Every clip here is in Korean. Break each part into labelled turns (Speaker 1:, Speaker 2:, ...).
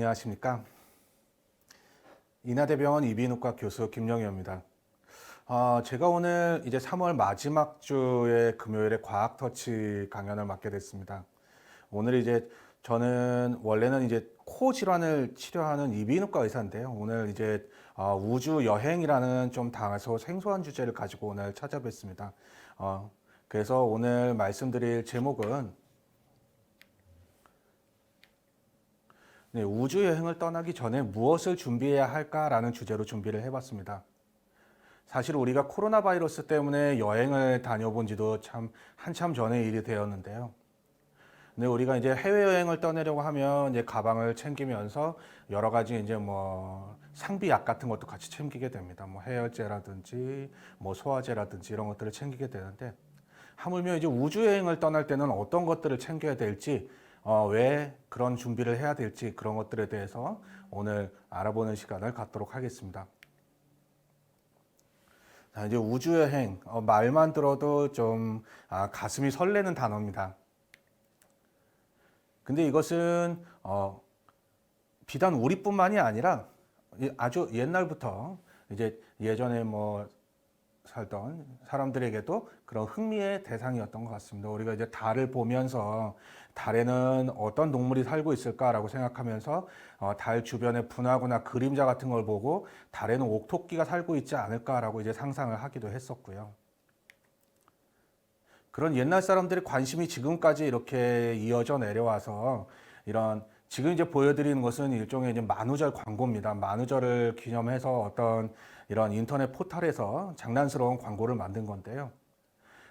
Speaker 1: 안녕하십니까. 인하대병원 이비인후과 교수 김영희입니다. 제가 오늘 이제 3월 마지막 주의 금요일에 과학터치 강연을 맡게 됐습니다. 오늘 이제 저는 원래는 이제 코 질환을 치료하는 이비인후과 의사인데요. 오늘 이제 우주 여행이라는 좀 다소 생소한 주제를 가지고 오늘 찾아뵙습니다. 그래서 오늘 말씀드릴 제목은 네, 우주 여행을 떠나기 전에 무엇을 준비해야 할까라는 주제로 준비를 해봤습니다. 사실 우리가 코로나 바이러스 때문에 여행을 다녀본 지도 참 한참 전의 일이 되었는데요. 근데 우리가 이제 해외여행을 떠나려고 하면 이제 가방을 챙기면서 여러 가지 이제 뭐 상비약 같은 것도 같이 챙기게 됩니다. 뭐 해열제라든지 뭐 소화제라든지 이런 것들을 챙기게 되는데 하물며 이제 우주여행을 떠날 때는 어떤 것들을 챙겨야 될지 왜 그런 준비를 해야 될지 그런 것들에 대해서 오늘 알아보는 시간을 갖도록 하겠습니다. 자, 이제 우주여행 말만 들어도 좀 가슴이 설레는 단어입니다. 근데 이것은 비단 우리뿐만이 아니라 아주 옛날부터 이제 예전에 뭐 살던 사람들에게도 그런 흥미의 대상이었던 것 같습니다. 우리가 이제 달을 보면서 달에는 어떤 동물이 살고 있을까라고 생각하면서 달 주변의 분화구나 그림자 같은 걸 보고 달에는 옥토끼가 살고 있지 않을까라고 이제 상상을 하기도 했었고요. 그런 옛날 사람들의 관심이 지금까지 이렇게 이어져 내려와서 이런 지금 이제 보여드리는 것은 일종의 이제 만우절 광고입니다. 만우절을 기념해서 어떤 이런 인터넷 포털에서 장난스러운 광고를 만든 건데요.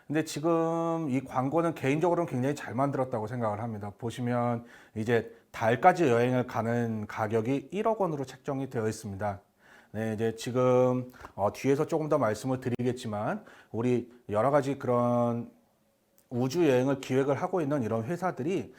Speaker 1: 근데 지금 이 광고는 개인적으로는 굉장히 잘 만들었다고 생각을 합니다. 보시면 이제 달까지 여행을 가는 가격이 1억 원으로 책정이 되어 있습니다. 네, 이제 지금 뒤에서 조금 더 말씀을 드리겠지만 우리 여러 가지 그런 우주 여행을 기획을 하고 있는 이런 회사들이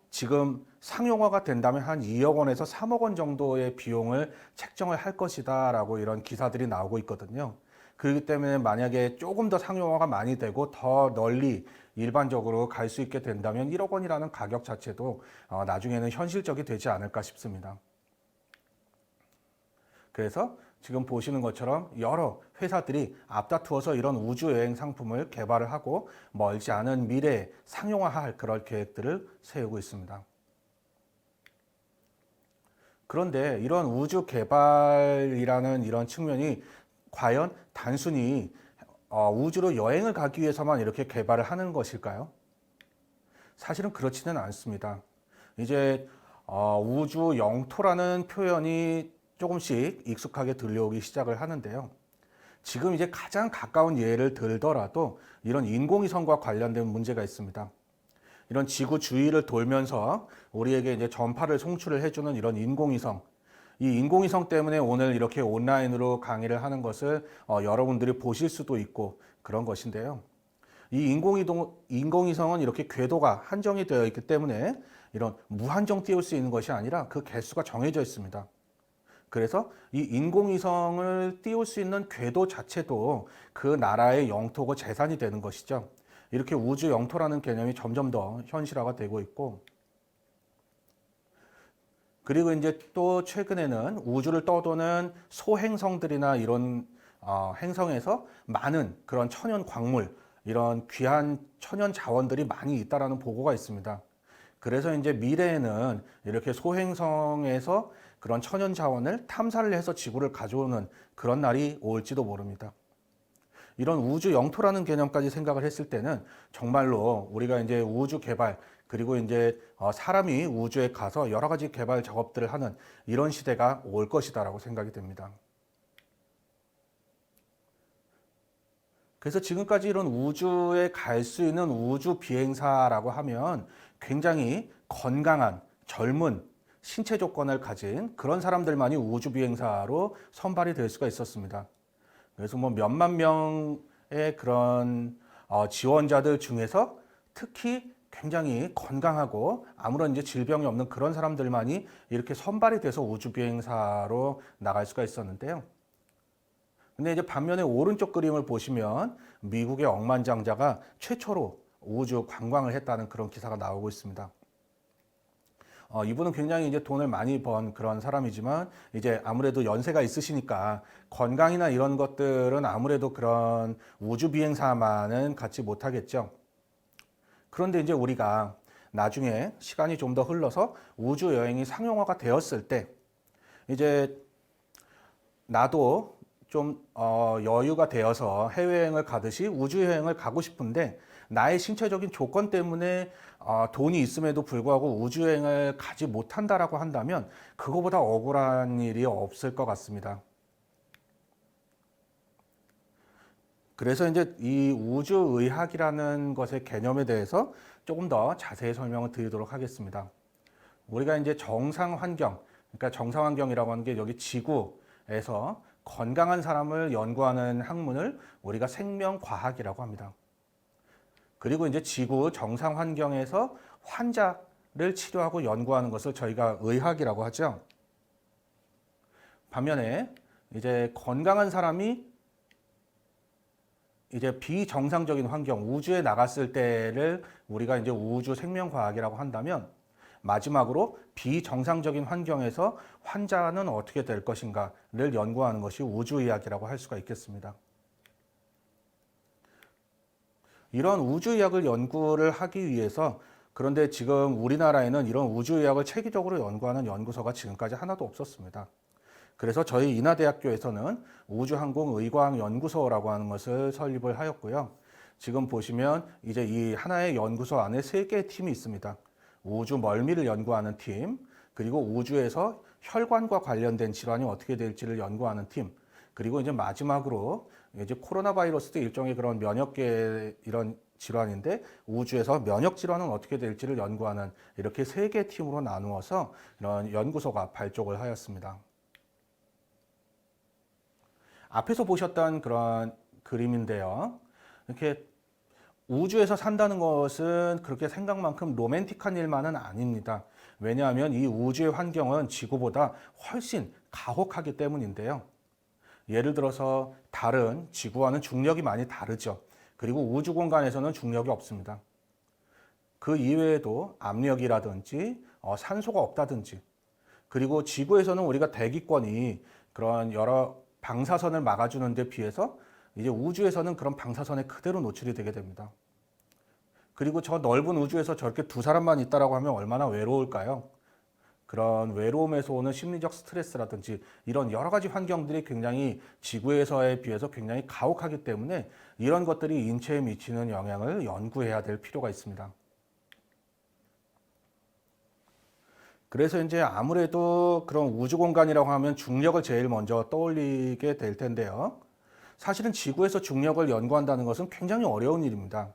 Speaker 1: 지금 상용화가 된다면 한 2억 원에서 3억 원 정도의 비용을 책정을 할 것이다라고 이런 기사들이 나오고 있거든요. 그렇기 때문에 만약에 조금 더 상용화가 많이 되고 더 널리 일반적으로 갈 수 있게 된다면 1억 원이라는 가격 자체도 나중에는 현실적이 되지 않을까 싶습니다. 그래서 지금 보시는 것처럼 여러 회사들이 앞다투어서 이런 우주여행 상품을 개발을 하고 멀지 않은 미래에 상용화할 그런 계획들을 세우고 있습니다. 그런데 이런 우주 개발이라는 이런 측면이 과연 단순히 우주로 여행을 가기 위해서만 이렇게 개발을 하는 것일까요? 사실은 그렇지는 않습니다. 이제 우주 영토라는 표현이 조금씩 익숙하게 들려오기 시작을 하는데요. 지금 이제 가장 가까운 예를 들더라도 이런 인공위성과 관련된 문제가 있습니다. 이런 지구 주위를 돌면서 우리에게 이제 전파를 송출을 해주는 이런 인공위성. 이 인공위성 때문에 오늘 이렇게 온라인으로 강의를 하는 것을 여러분들이 보실 수도 있고 그런 것인데요. 이 인공위성은 이렇게 궤도가 한정이 되어 있기 때문에 이런 무한정 띄울 수 있는 것이 아니라 그 개수가 정해져 있습니다. 그래서 이 인공위성을 띄울 수 있는 궤도 자체도 그 나라의 영토고 재산이 되는 것이죠. 이렇게 우주 영토라는 개념이 점점 더 현실화가 되고 있고, 그리고 이제 또 최근에는 우주를 떠도는 소행성들이나 이런 행성에서 많은 그런 천연 광물, 이런 귀한 천연 자원들이 많이 있다라는 보고가 있습니다. 그래서 이제 미래에는 이렇게 소행성에서 그런 천연 자원을 탐사를 해서 지구를 가져오는 그런 날이 올지도 모릅니다. 이런 우주 영토라는 개념까지 생각을 했을 때는 정말로 우리가 이제 우주 개발 그리고 이제 사람이 우주에 가서 여러 가지 개발 작업들을 하는 이런 시대가 올 것이다라고 생각이 됩니다. 그래서 지금까지 이런 우주에 갈 수 있는 우주 비행사라고 하면 굉장히 건강한 젊은 신체 조건을 가진 그런 사람들만이 우주 비행사로 선발이 될 수가 있었습니다. 그래서 뭐 몇만 명의 그런 지원자들 중에서 특히 굉장히 건강하고 아무런 이제 질병이 없는 그런 사람들만이 이렇게 선발이 돼서 우주 비행사로 나갈 수가 있었는데요. 근데 이제 반면에 오른쪽 그림을 보시면 미국의 억만장자가 최초로 우주 관광을 했다는 그런 기사가 나오고 있습니다. 이분은 굉장히 이제 돈을 많이 번 그런 사람이지만 이제 아무래도 연세가 있으시니까 건강이나 이런 것들은 아무래도 그런 우주 비행사만은 갖지 못하겠죠. 그런데 이제 우리가 나중에 시간이 좀 더 흘러서 우주 여행이 상용화가 되었을 때 이제 나도 좀 여유가 되어서 해외여행을 가듯이 우주여행을 가고 싶은데 나의 신체적인 조건 때문에 돈이 있음에도 불구하고 우주여행을 가지 못한다라고 한다면 그거보다 억울한 일이 없을 것 같습니다. 그래서 이제 이 우주의학이라는 것의 개념에 대해서 조금 더 자세히 설명을 드리도록 하겠습니다. 우리가 이제 정상 환경, 그러니까 정상 환경이라고 하는 게 여기 지구에서 건강한 사람을 연구하는 학문을 우리가 생명과학이라고 합니다. 그리고 이제 지구 정상 환경에서 환자를 치료하고 연구하는 것을 저희가 의학이라고 하죠. 반면에 이제 건강한 사람이 이제 비정상적인 환경, 우주에 나갔을 때를 우리가 이제 우주 생명과학이라고 한다면 마지막으로 비정상적인 환경에서 환자는 어떻게 될 것인가를 연구하는 것이 우주의학이라고 할 수가 있겠습니다. 이런 우주의학을 연구를 하기 위해서 그런데 지금 우리나라에는 이런 우주의학을 체계적으로 연구하는 연구소가 지금까지 하나도 없었습니다. 그래서 저희 인하대학교에서는 우주항공의과학연구소라고 하는 것을 설립을 하였고요. 지금 보시면 이제 이 하나의 연구소 안에 3개의 팀이 있습니다. 우주 멀미를 연구하는 팀, 그리고 우주에서 혈관과 관련된 질환이 어떻게 될지를 연구하는 팀, 그리고 이제 마지막으로 이제 코로나 바이러스도 일종의 그런 면역계 이런 질환인데 우주에서 면역 질환은 어떻게 될지를 연구하는 이렇게 3개 팀으로 나누어서 이런 연구소가 발족을 하였습니다. 앞에서 보셨던 그런 그림인데요. 이렇게 우주에서 산다는 것은 그렇게 생각만큼 로맨틱한 일만은 아닙니다. 왜냐하면 이 우주의 환경은 지구보다 훨씬 가혹하기 때문인데요. 예를 들어서 달은 지구와는 중력이 많이 다르죠. 그리고 우주 공간에서는 중력이 없습니다. 그 이외에도 압력이라든지 산소가 없다든지, 그리고 지구에서는 우리가 대기권이 그런 여러 방사선을 막아주는 데 비해서 이제 우주에서는 그런 방사선에 그대로 노출이 되게 됩니다. 그리고 저 넓은 우주에서 저렇게 2사람만 있다라고 하면 얼마나 외로울까요? 그런 외로움에서 오는 심리적 스트레스라든지 이런 여러 가지 환경들이 굉장히 지구에서에 비해서 굉장히 가혹하기 때문에 이런 것들이 인체에 미치는 영향을 연구해야 될 필요가 있습니다. 그래서 이제 아무래도 그런 우주 공간이라고 하면 중력을 제일 먼저 떠올리게 될 텐데요. 사실은 지구에서 중력을 연구한다는 것은 굉장히 어려운 일입니다.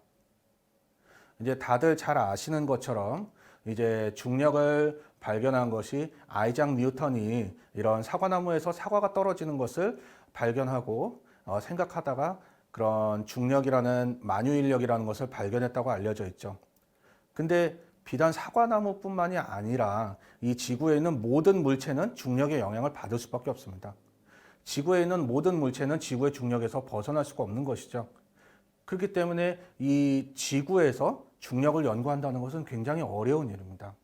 Speaker 1: 이제 다들 잘 아시는 것처럼 이제 중력을 발견한 것이 아이작 뉴턴이 이런 사과나무에서 사과가 떨어지는 것을 발견하고 생각하다가 그런 중력이라는 만유인력이라는 것을 발견했다고 알려져 있죠. 근데 비단 사과나무뿐만이 아니라 이 지구에 있는 모든 물체는 중력의 영향을 받을 수밖에 없습니다. 지구에 있는 모든 물체는 지구의 중력에서 벗어날 수가 없는 것이죠. 그렇기 때문에 이 지구에서 중력을 연구한다는 것은 굉장히 어려운 일입니다.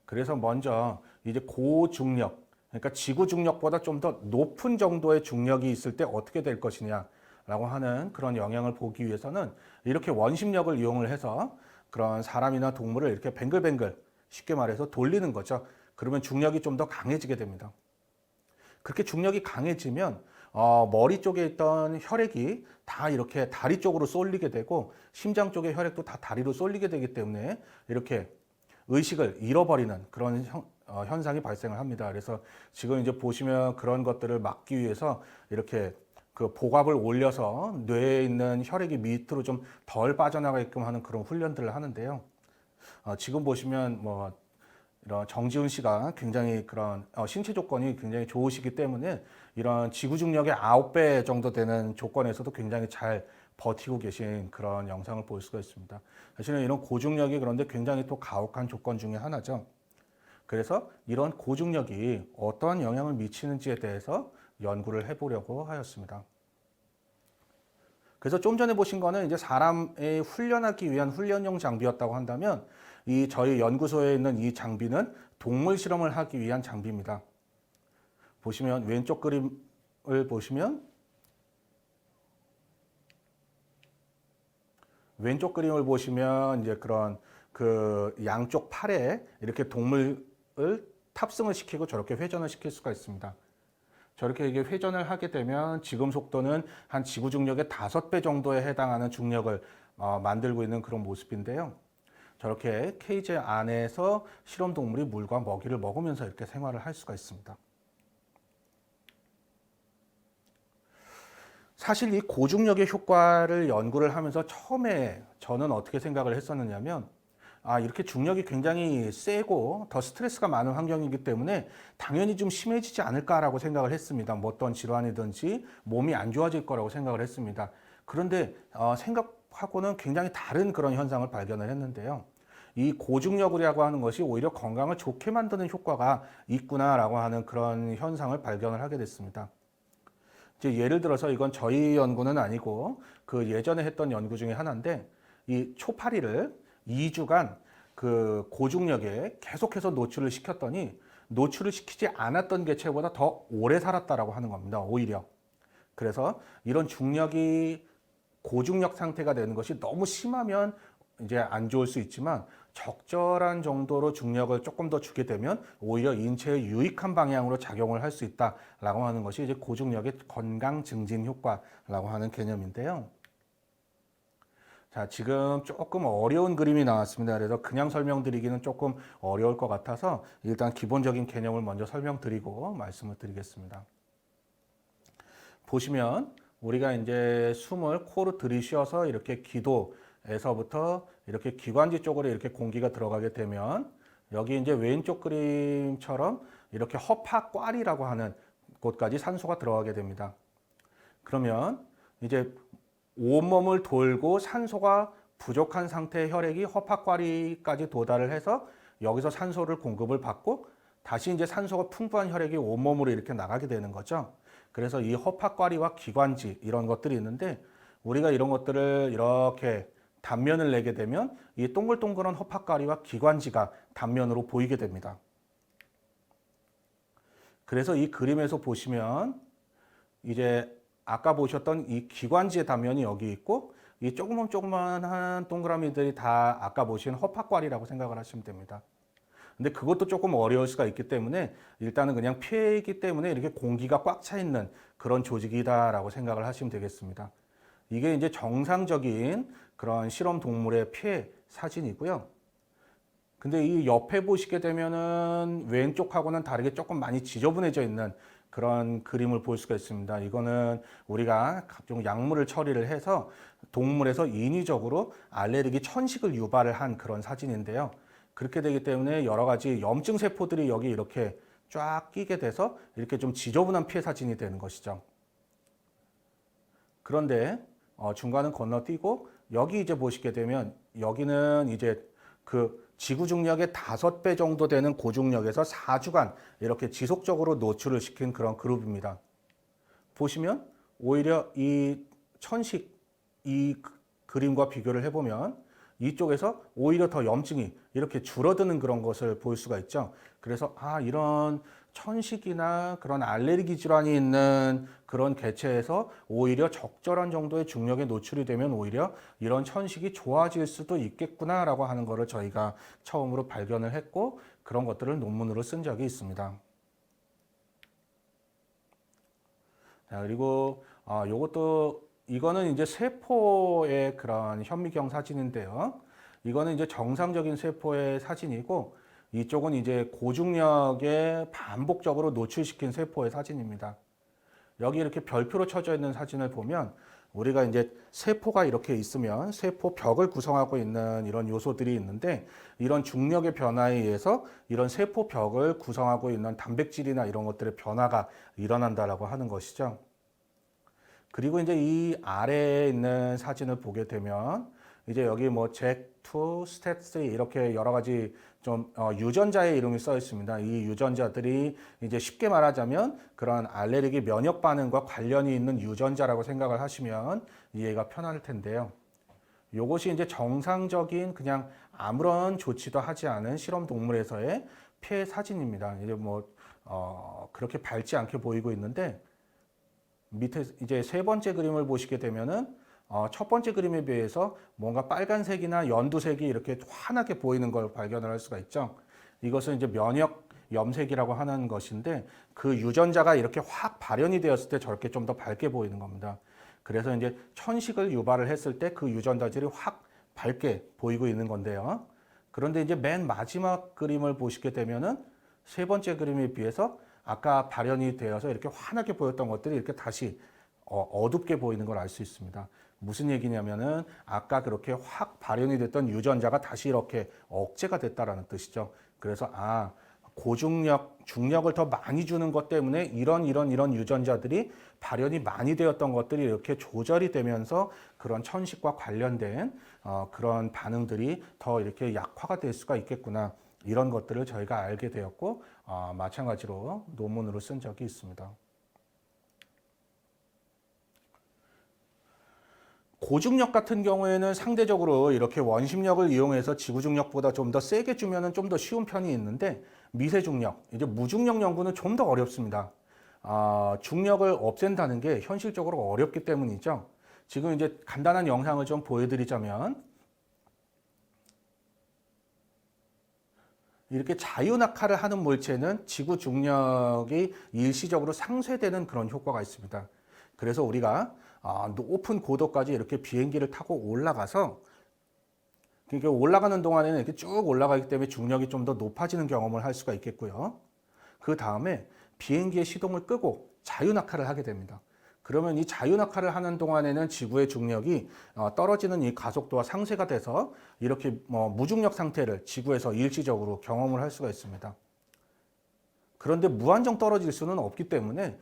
Speaker 1: 그래서 먼저 이제 고중력, 그러니까 지구 중력보다 좀 더 높은 정도의 중력이 있을 때 어떻게 될 것이냐라고 하는 그런 영향을 보기 위해서는 이렇게 원심력을 이용을 해서 그런 사람이나 동물을 이렇게 뱅글뱅글 쉽게 말해서 돌리는 거죠. 그러면 중력이 좀 더 강해지게 됩니다. 그렇게 중력이 강해지면 머리 쪽에 있던 혈액이 다 이렇게 다리 쪽으로 쏠리게 되고 심장 쪽의 혈액도 다 다리로 쏠리게 되기 때문에 이렇게 의식을 잃어버리는 그런 현상이 발생을 합니다. 그래서 지금 이제 보시면 그런 것들을 막기 위해서 이렇게 그 복압을 올려서 뇌에 있는 혈액이 밑으로 좀 덜 빠져나가게끔 하는 그런 훈련들을 하는데요. 지금 보시면 뭐 이런 정지훈 씨가 굉장히 그런 신체 조건이 굉장히 좋으시기 때문에 이런 지구 중력의 9배 정도 되는 조건에서도 굉장히 잘 버티고 계신 그런 영상을 볼 수가 있습니다. 사실은 이런 고중력이 그런데 굉장히 또 가혹한 조건 중에 하나죠. 그래서 이런 고중력이 어떠한 영향을 미치는지에 대해서 연구를 해보려고 하였습니다. 그래서 좀 전에 보신 거는 이제 사람의 훈련하기 위한 훈련용 장비였다고 한다면 이 저희 연구소에 있는 이 장비는 동물 실험을 하기 위한 장비입니다. 보시면 왼쪽 그림을 보시면 이제 그런 그 양쪽 팔에 이렇게 동물을 탑승을 시키고 저렇게 회전을 시킬 수가 있습니다. 저렇게 이게 회전을 하게 되면 지금 속도는 한 지구 중력의 5배 정도에 해당하는 중력을 만들고 있는 그런 모습인데요. 저렇게 케이지 안에서 실험 동물이 물과 먹이를 먹으면서 이렇게 생활을 할 수가 있습니다. 사실 이 고중력의 효과를 연구를 하면서 처음에 저는 어떻게 생각을 했었느냐면 이렇게 중력이 굉장히 세고 더 스트레스가 많은 환경이기 때문에 당연히 좀 심해지지 않을까라고 생각을 했습니다. 뭐 어떤 질환이든지 몸이 안 좋아질 거라고 생각을 했습니다. 그런데 생각하고는 굉장히 다른 그런 현상을 발견을 했는데요. 이 고중력이라고 하는 것이 오히려 건강을 좋게 만드는 효과가 있구나라고 하는 그런 현상을 발견을 하게 됐습니다. 이제 예를 들어서 이건 저희 연구는 아니고 그 예전에 했던 연구 중에 하나인데 이 초파리를 2주간 그 고중력에 계속해서 노출을 시켰더니 노출을 시키지 않았던 개체보다 더 오래 살았다라고 하는 겁니다. 오히려. 그래서 이런 중력이 고중력 상태가 되는 것이 너무 심하면 이제 안 좋을 수 있지만 적절한 정도로 중력을 조금 더 주게 되면 오히려 인체에 유익한 방향으로 작용을 할 수 있다라고 하는 것이 이제 고중력의 건강 증진 효과라고 하는 개념인데요. 자, 지금 조금 어려운 그림이 나왔습니다. 그래서 그냥 설명드리기는 조금 어려울 것 같아서 일단 기본적인 개념을 먼저 설명드리고 말씀을 드리겠습니다. 보시면 우리가 이제 숨을 코로 들이쉬어서 이렇게 기도에서부터 이렇게 기관지 쪽으로 이렇게 공기가 들어가게 되면 여기 이제 왼쪽 그림처럼 이렇게 허파과리라고 하는 곳까지 산소가 들어가게 됩니다. 그러면 이제 온몸을 돌고 산소가 부족한 상태의 혈액이 허파과리까지 도달을 해서 여기서 산소를 공급을 받고 다시 이제 산소가 풍부한 혈액이 온몸으로 이렇게 나가게 되는 거죠. 그래서 이 허파과리와 기관지 이런 것들이 있는데 우리가 이런 것들을 이렇게 단면을 내게 되면 이 동글동글한 허파과리와 기관지가 단면으로 보이게 됩니다. 그래서 이 그림에서 보시면 이제 아까 보셨던 이 기관지의 단면이 여기 있고 이 조그만한 동그라미들이 다 아까 보신 허파과리라고 생각을 하시면 됩니다. 근데 그것도 조금 어려울 수가 있기 때문에 일단은 그냥 폐이기 때문에 이렇게 공기가 꽉 차 있는 그런 조직이다라고 생각을 하시면 되겠습니다. 이게 이제 정상적인 그런 실험 동물의 폐 사진이고요. 근데 이 옆에 보시게 되면은 왼쪽하고는 다르게 조금 많이 지저분해져 있는 그런 그림을 볼 수가 있습니다. 이거는 우리가 각종 약물을 처리를 해서 동물에서 인위적으로 알레르기 천식을 유발을 한 그런 사진인데요. 그렇게 되기 때문에 여러 가지 염증 세포들이 여기 이렇게 쫙 끼게 돼서 이렇게 좀 지저분한 피해 사진이 되는 것이죠. 그런데 중간은 건너뛰고 여기 이제 보시게 되면 여기는 이제 그 지구 중력의 5배 정도 되는 고중력에서 4주간 이렇게 지속적으로 노출을 시킨 그런 그룹입니다. 보시면 오히려 이 천식 이 그림과 비교를 해보면 이쪽에서 오히려 더 염증이 이렇게 줄어드는 그런 것을 볼 수가 있죠. 그래서 이런 천식이나 그런 알레르기 질환이 있는 그런 개체에서 오히려 적절한 정도의 중력에 노출이 되면 오히려 이런 천식이 좋아질 수도 있겠구나라고 하는 것을 저희가 처음으로 발견을 했고 그런 것들을 논문으로 쓴 적이 있습니다. 자, 그리고 이거는 이제 세포의 그런 현미경 사진인데요. 이거는 이제 정상적인 세포의 사진이고 이쪽은 이제 고중력에 반복적으로 노출시킨 세포의 사진입니다. 여기 이렇게 별표로 쳐져 있는 사진을 보면 우리가 이제 세포가 이렇게 있으면 세포 벽을 구성하고 있는 이런 요소들이 있는데 이런 중력의 변화에 의해서 이런 세포 벽을 구성하고 있는 단백질이나 이런 것들의 변화가 일어난다라고 하는 것이죠. 그리고 이제 이 아래에 있는 사진을 보게 되면 이제 여기 뭐 잭2 2, 스탯 3 이렇게 여러 가지 좀 유전자의 이름이 써 있습니다. 이 유전자들이 이제 쉽게 말하자면 그런 알레르기 면역 반응과 관련이 있는 유전자라고 생각을 하시면 이해가 편할 텐데요. 요것이 이제 정상적인 그냥 아무런 조치도 하지 않은 실험 동물에서의 폐 사진입니다. 이제 그렇게 밝지 않게 보이고 있는데 밑에 이제 세 번째 그림을 보시게 되면은 첫 번째 그림에 비해서 뭔가 빨간색이나 연두색이 이렇게 환하게 보이는 걸 발견을 할 수가 있죠. 이것은 이제 면역 염색이라고 하는 것인데 그 유전자가 이렇게 확 발현이 되었을 때 저렇게 좀 더 밝게 보이는 겁니다. 그래서 이제 천식을 유발을 했을 때 그 유전자들이 확 밝게 보이고 있는 건데요. 그런데 이제 맨 마지막 그림을 보시게 되면은 세 번째 그림에 비해서 아까 발현이 되어서 이렇게 환하게 보였던 것들이 이렇게 다시 어둡게 보이는 걸 알 수 있습니다. 무슨 얘기냐면은 아까 그렇게 확 발현이 됐던 유전자가 다시 이렇게 억제가 됐다라는 뜻이죠. 그래서 고중력, 중력을 더 많이 주는 것 때문에 이런 유전자들이 발현이 많이 되었던 것들이 이렇게 조절이 되면서 그런 천식과 관련된 그런 반응들이 더 이렇게 약화가 될 수가 있겠구나. 이런 것들을 저희가 알게 되었고 마찬가지로 논문으로 쓴 적이 있습니다. 고중력 같은 경우에는 상대적으로 이렇게 원심력을 이용해서 지구중력보다 좀 더 세게 주면은 좀 더 쉬운 편이 있는데 미세중력, 이제 무중력 연구는 좀 더 어렵습니다. 중력을 없앤다는 게 현실적으로 어렵기 때문이죠. 지금 이제 간단한 영상을 좀 보여드리자면 이렇게 자유낙하를 하는 물체는 지구 중력이 일시적으로 상쇄되는 그런 효과가 있습니다. 그래서 우리가 높은 고도까지 이렇게 비행기를 타고 올라가서 그러니까 올라가는 동안에는 이렇게 쭉 올라가기 때문에 중력이 좀 더 높아지는 경험을 할 수가 있겠고요. 그 다음에 비행기의 시동을 끄고 자유낙하를 하게 됩니다. 그러면 이 자유낙하를 하는 동안에는 지구의 중력이 떨어지는 이 가속도와 상쇄가 돼서 이렇게 무중력 상태를 지구에서 일시적으로 경험을 할 수가 있습니다. 그런데 무한정 떨어질 수는 없기 때문에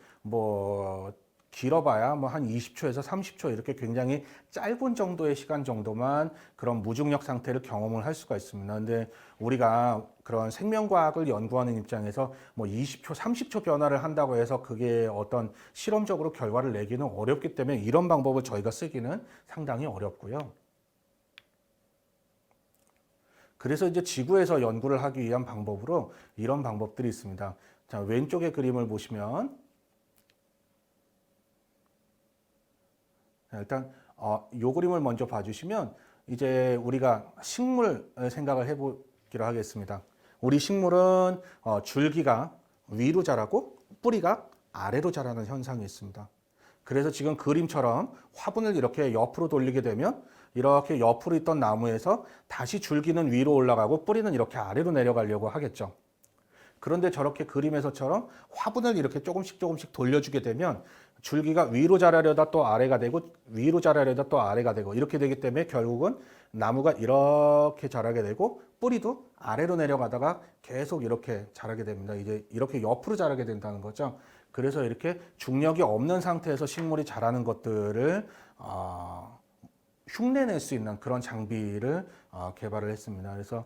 Speaker 1: 길어봐야 한 20초에서 30초 이렇게 굉장히 짧은 정도의 시간 정도만 그런 무중력 상태를 경험을 할 수가 있습니다. 근데 우리가 그런 생명과학을 연구하는 입장에서 20초, 30초 변화를 한다고 해서 그게 어떤 실험적으로 결과를 내기는 어렵기 때문에 이런 방법을 저희가 쓰기는 상당히 어렵고요. 그래서 이제 지구에서 연구를 하기 위한 방법으로 이런 방법들이 있습니다. 자, 왼쪽의 그림을 보시면 일단 요 그림을 먼저 봐주시면 이제 우리가 식물 생각을 해보기로 하겠습니다. 우리 식물은 줄기가 위로 자라고 뿌리가 아래로 자라는 현상이 있습니다. 그래서 지금 그림처럼 화분을 이렇게 옆으로 돌리게 되면 이렇게 옆으로 있던 나무에서 다시 줄기는 위로 올라가고 뿌리는 이렇게 아래로 내려가려고 하겠죠. 그런데 저렇게 그림에서처럼 화분을 이렇게 조금씩 돌려주게 되면 줄기가 위로 자라려다 또 아래가 되고 위로 자라려다 또 아래가 되고 이렇게 되기 때문에 결국은 나무가 이렇게 자라게 되고 뿌리도 아래로 내려가다가 계속 이렇게 자라게 됩니다. 이제 이렇게 옆으로 자라게 된다는 거죠. 그래서 이렇게 중력이 없는 상태에서 식물이 자라는 것들을 흉내낼 수 있는 그런 장비를 개발을 했습니다. 그래서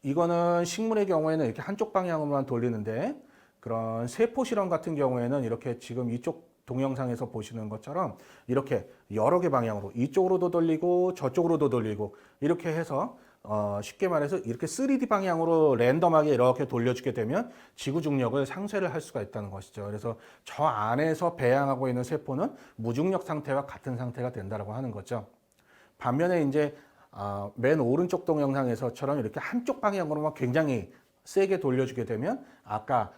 Speaker 1: 이거는 식물의 경우에는 이렇게 한쪽 방향으로만 돌리는데 그런 세포 실험 같은 경우에는 이렇게 지금 이쪽 동영상에서 보시는 것처럼 이렇게 여러 개 방향으로 이쪽으로도 돌리고 저쪽으로도 돌리고 이렇게 해서 쉽게 말해서 이렇게 3D 방향으로 랜덤하게 이렇게 돌려주게 되면 지구 중력을 상쇄를 할 수가 있다는 것이죠. 그래서 저 안에서 배양하고 있는 세포는 무중력 상태와 같은 상태가 된다고 하는 거죠. 반면에 이제 맨 오른쪽 동영상에서처럼 이렇게 한쪽 방향으로만 굉장히 세게 돌려주게 되면 아까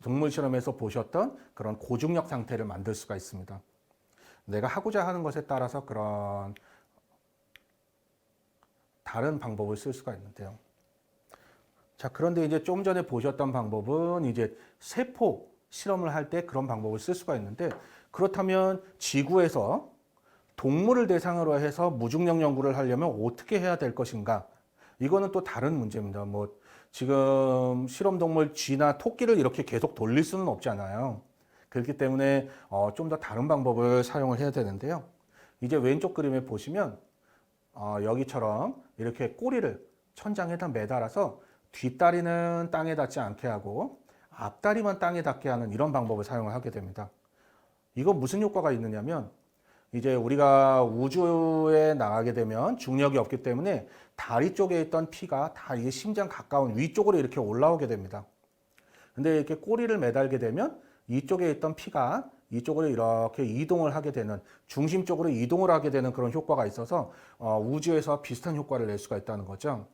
Speaker 1: 동물 실험에서 보셨던 그런 고중력 상태를 만들 수가 있습니다. 내가 하고자 하는 것에 따라서 그런 다른 방법을 쓸 수가 있는데요. 자, 그런데 이제 좀 전에 보셨던 방법은 이제 세포 실험을 할 때 그런 방법을 쓸 수가 있는데 그렇다면 지구에서 동물을 대상으로 해서 무중력 연구를 하려면 어떻게 해야 될 것인가? 이거는 또 다른 문제입니다. 지금 실험동물 쥐나 토끼를 이렇게 계속 돌릴 수는 없잖아요. 그렇기 때문에 좀 더 다른 방법을 사용을 해야 되는데요. 이제 왼쪽 그림에 보시면 여기처럼 이렇게 꼬리를 천장에다 매달아서 뒷다리는 땅에 닿지 않게 하고 앞다리만 땅에 닿게 하는 이런 방법을 사용을 하게 됩니다. 이거 무슨 효과가 있느냐면 이제 우리가 우주에 나가게 되면 중력이 없기 때문에 다리 쪽에 있던 피가 다 이게 심장 가까운 위쪽으로 이렇게 올라오게 됩니다. 근데 이렇게 꼬리를 매달게 되면 이쪽에 있던 피가 이쪽으로 이렇게 이동을 하게 되는, 중심 쪽으로 이동을 하게 되는 그런 효과가 있어서 우주에서 비슷한 효과를 낼 수가 있다는 거죠.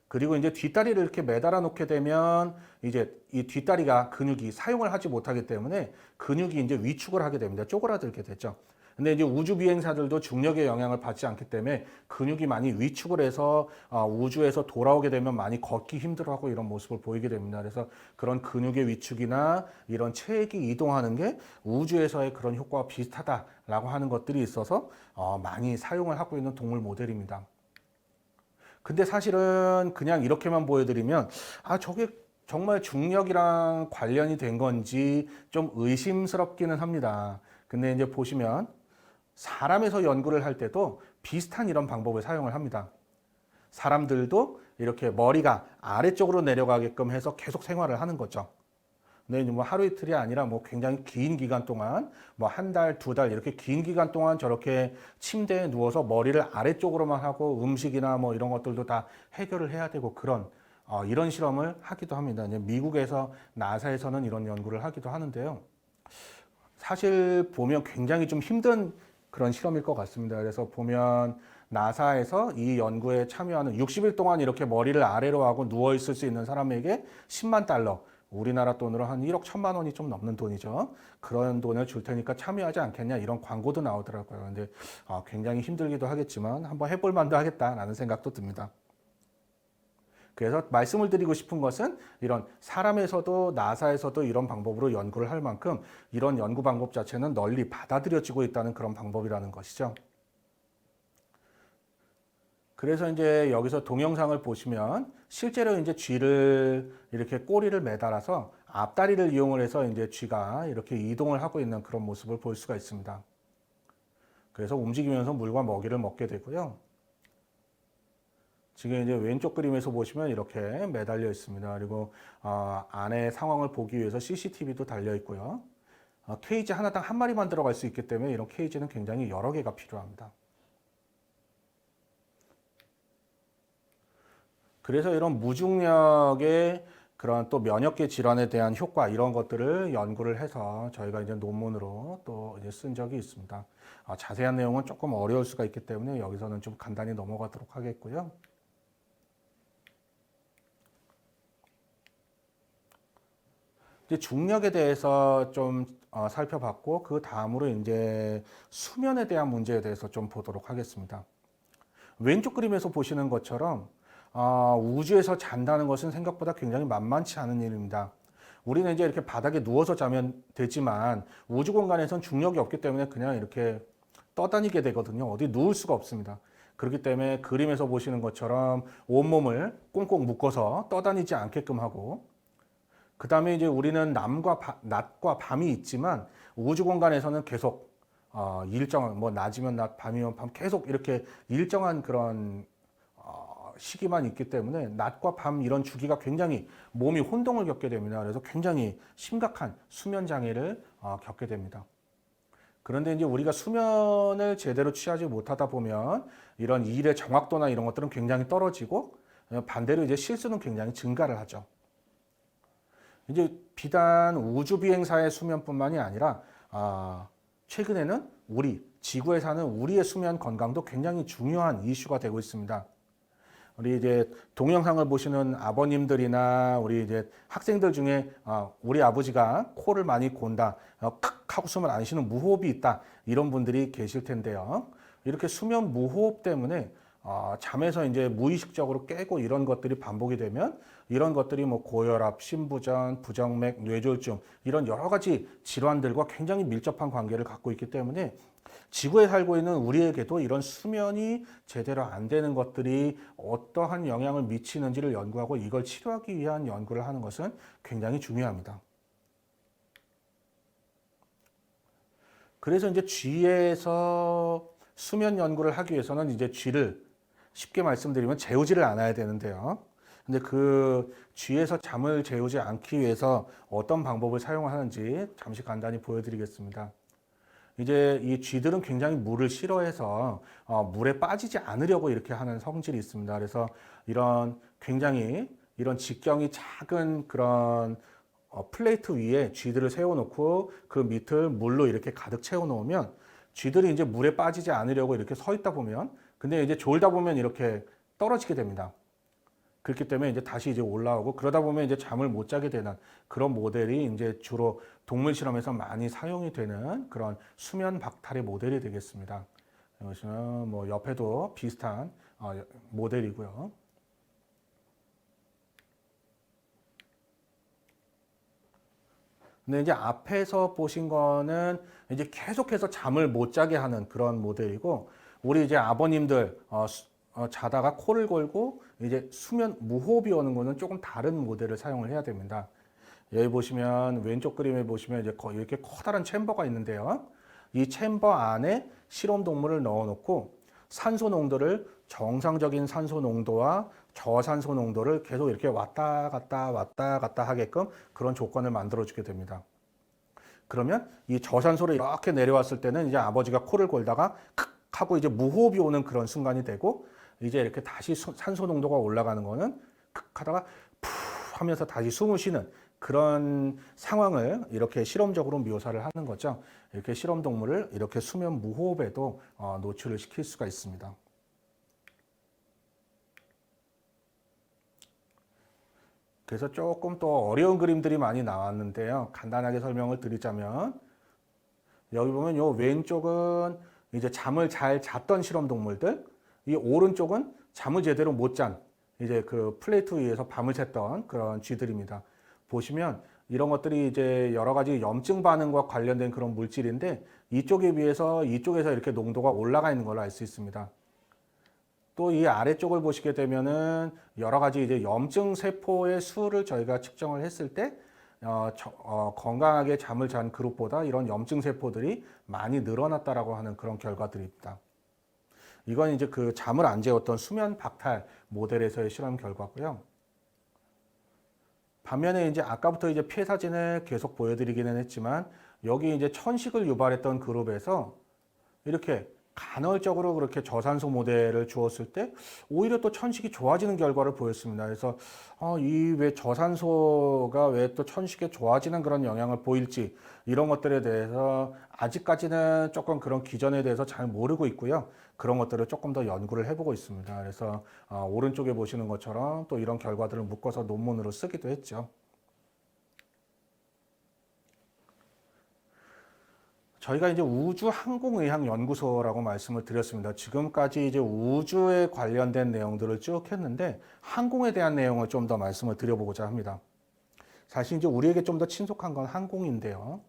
Speaker 1: 그리고 이제 뒷다리를 이렇게 매달아 놓게 되면 이제 이 뒷다리가 근육이 사용을 하지 못하기 때문에 근육이 이제 위축을 하게 됩니다. 쪼그라들게 되죠. 근데 이제 우주 비행사들도 중력의 영향을 받지 않기 때문에 근육이 많이 위축을 해서 우주에서 돌아오게 되면 많이 걷기 힘들어하고 이런 모습을 보이게 됩니다. 그래서 그런 근육의 위축이나 이런 체액이 이동하는 게 우주에서의 그런 효과와 비슷하다라고 하는 것들이 있어서 많이 사용을 하고 있는 동물 모델입니다. 근데 사실은 그냥 이렇게만 보여드리면 저게 정말 중력이랑 관련이 된 건지 좀 의심스럽기는 합니다. 근데 이제 보시면 사람에서 연구를 할 때도 비슷한 이런 방법을 사용을 합니다. 사람들도 이렇게 머리가 아래쪽으로 내려가게끔 해서 계속 생활을 하는 거죠. 근데 뭐 하루 이틀이 아니라 뭐 굉장히 긴 기간 동안 뭐 한 달, 두 달 이렇게 긴 기간 동안 저렇게 침대에 누워서 머리를 아래쪽으로만 하고 음식이나 뭐 이런 것들도 다 해결을 해야 되고 그런 이런 실험을 하기도 합니다. 이제 미국에서 나사에서는 이런 연구를 하기도 하는데요. 사실 보면 굉장히 좀 힘든 그런 실험일 것 같습니다. 그래서 보면 나사에서 이 연구에 참여하는 60일 동안 이렇게 머리를 아래로 하고 누워 있을 수 있는 사람에게 10만 달러, 우리나라 돈으로 한 1억 1천만 원이 좀 넘는 돈이죠. 그런 돈을 줄 테니까 참여하지 않겠냐 이런 광고도 나오더라고요. 근데 굉장히 힘들기도 하겠지만 한번 해볼 만도 하겠다라는 생각도 듭니다. 그래서 말씀을 드리고 싶은 것은 이런 사람에서도 나사에서도 이런 방법으로 연구를 할 만큼 이런 연구 방법 자체는 널리 받아들여지고 있다는 그런 방법이라는 것이죠. 그래서 이제 여기서 동영상을 보시면 실제로 이제 쥐를 이렇게 꼬리를 매달아서 앞다리를 이용을 해서 이제 쥐가 이렇게 이동을 하고 있는 그런 모습을 볼 수가 있습니다. 그래서 움직이면서 물과 먹이를 먹게 되고요. 지금 이제 왼쪽 그림에서 보시면 이렇게 매달려 있습니다. 그리고 안에 상황을 보기 위해서 CCTV도 달려 있고요. 케이지 하나당 한 마리만 들어갈 수 있기 때문에 이런 케이지는 굉장히 여러 개가 필요합니다. 그래서 이런 무중력의 그런 또 면역계 질환에 대한 효과 이런 것들을 연구를 해서 저희가 이제 논문으로 또 이제 쓴 적이 있습니다. 자세한 내용은 조금 어려울 수가 있기 때문에 여기서는 좀 간단히 넘어가도록 하겠고요. 이제 중력에 대해서 좀 살펴봤고 그 다음으로 이제 수면에 대한 문제에 대해서 좀 보도록 하겠습니다. 왼쪽 그림에서 보시는 것처럼 우주에서 잔다는 것은 생각보다 굉장히 만만치 않은 일입니다. 우리는 이제 이렇게 바닥에 누워서 자면 되지만 우주 공간에선 중력이 없기 때문에 그냥 이렇게 떠다니게 되거든요. 어디 누울 수가 없습니다. 그렇기 때문에 그림에서 보시는 것처럼 온몸을 꽁꽁 묶어서 떠다니지 않게끔 하고 그 다음에 이제 우리는 낮과 밤이 있지만 우주 공간에서는 계속 일정한 뭐 낮이면 낮, 밤이면 밤 계속 이렇게 일정한 그런 시기만 있기 때문에 낮과 밤 이런 주기가 굉장히 몸이 혼동을 겪게 됩니다. 그래서 굉장히 심각한 수면 장애를 겪게 됩니다. 그런데 이제 우리가 수면을 제대로 취하지 못하다 보면 이런 일의 정확도나 이런 것들은 굉장히 떨어지고 반대로 이제 실수는 굉장히 증가를 하죠. 이제 비단 우주 비행사의 수면뿐만이 아니라 최근에는 우리 지구에 사는 우리의 수면 건강도 굉장히 중요한 이슈가 되고 있습니다. 우리 이제 동영상을 보시는 아버님들이나 우리 이제 학생들 중에 우리 아버지가 코를 많이 곤다, 칵 하고 숨을 안 쉬는 무호흡이 있다 이런 분들이 계실 텐데요. 이렇게 수면 무호흡 때문에 잠에서 이제 무의식적으로 깨고 이런 것들이 반복이 되면 이런 것들이 뭐 고혈압, 심부전, 부정맥, 뇌졸중 이런 여러 가지 질환들과 굉장히 밀접한 관계를 갖고 있기 때문에 지구에 살고 있는 우리에게도 이런 수면이 제대로 안 되는 것들이 어떠한 영향을 미치는지를 연구하고 이걸 치료하기 위한 연구를 하는 것은 굉장히 중요합니다. 그래서 이제 쥐에서 수면 연구를 하기 위해서는 이제 쥐를 쉽게 말씀드리면 재우지를 않아야 되는데요. 근데 그 쥐에서 잠을 재우지 않기 위해서 어떤 방법을 사용하는지 잠시 간단히 보여드리겠습니다. 이제 이 쥐들은 굉장히 물을 싫어해서 물에 빠지지 않으려고 이렇게 하는 성질이 있습니다. 그래서 이런 굉장히 이런 직경이 작은 그런 플레이트 위에 쥐들을 세워놓고 그 밑을 물로 이렇게 가득 채워놓으면 쥐들이 이제 물에 빠지지 않으려고 이렇게 서 있다 보면 근데 이제 졸다 보면 이렇게 떨어지게 됩니다. 그렇기 때문에 이제 다시 이제 올라오고 그러다 보면 이제 잠을 못 자게 되는 그런 모델이 이제 주로 동물 실험에서 많이 사용이 되는 그런 수면 박탈의 모델이 되겠습니다. 이것은 뭐 옆에도 비슷한 모델이고요. 근데 이제 앞에서 보신 거는 이제 계속해서 잠을 못 자게 하는 그런 모델이고 우리 이제 아버님들 자다가 코를 골고 이제 수면 무호흡이 오는 거는 조금 다른 모델을 사용을 해야 됩니다. 여기 보시면 왼쪽 그림에 보시면 이제 이렇게 커다란 챔버가 있는데요. 이 챔버 안에 실험 동물을 넣어놓고 산소 농도를 정상적인 산소 농도와 저산소 농도를 계속 이렇게 왔다 갔다 하게끔 그런 조건을 만들어 주게 됩니다. 그러면 이 저산소로 이렇게 내려왔을 때는 이제 아버지가 코를 골다가 크 하고 이제 무호흡이 오는 그런 순간이 되고 이제 이렇게 다시 산소 농도가 올라가는 거는 크 하다가 푸 하면서 다시 숨을 쉬는 그런 상황을 이렇게 실험적으로 묘사를 하는 거죠. 이렇게 실험 동물을 이렇게 수면 무호흡에도 노출을 시킬 수가 있습니다. 그래서 조금 또 어려운 그림들이 많이 나왔는데요. 간단하게 설명을 드리자면 여기 보면 요 왼쪽은 이제 잠을 잘 잤던 실험 동물들, 이 오른쪽은 잠을 제대로 못 잔 이제 그 플레이트 위에서 밤을 샜던 그런 쥐들입니다. 보시면 이런 것들이 이제 여러 가지 염증 반응과 관련된 그런 물질인데 이쪽에 비해서 이쪽에서 이렇게 농도가 올라가 있는 걸로 알 수 있습니다. 또 이 아래쪽을 보시게 되면은 여러 가지 이제 염증 세포의 수를 저희가 측정을 했을 때 건강하게 잠을 잔 그룹보다 이런 염증 세포들이 많이 늘어났다라고 하는 그런 결과들입니다. 이건 이제 그 잠을 안 재웠던 수면 박탈 모델에서의 실험 결과고요. 반면에 이제 아까부터 이제 피해 사진을 계속 보여드리기는 했지만 여기 이제 천식을 유발했던 그룹에서 이렇게 간헐적으로 그렇게 저산소 모델을 주었을 때 오히려 또 천식이 좋아지는 결과를 보였습니다. 그래서 이 왜 저산소가 왜 또 천식에 좋아지는 그런 영향을 보일지 이런 것들에 대해서 아직까지는 조금 그런 기전에 대해서 잘 모르고 있고요. 그런 것들을 조금 더 연구를 해보고 있습니다. 그래서 오른쪽에 보시는 것처럼 또 이런 결과들을 묶어서 논문으로 쓰기도 했죠. 저희가 이제 우주항공의학연구소라고 말씀을 드렸습니다. 지금까지 이제 우주에 관련된 내용들을 쭉 했는데 항공에 대한 내용을 좀 더 말씀을 드려보고자 합니다. 사실 이제 우리에게 좀 더 친숙한 건 항공인데요.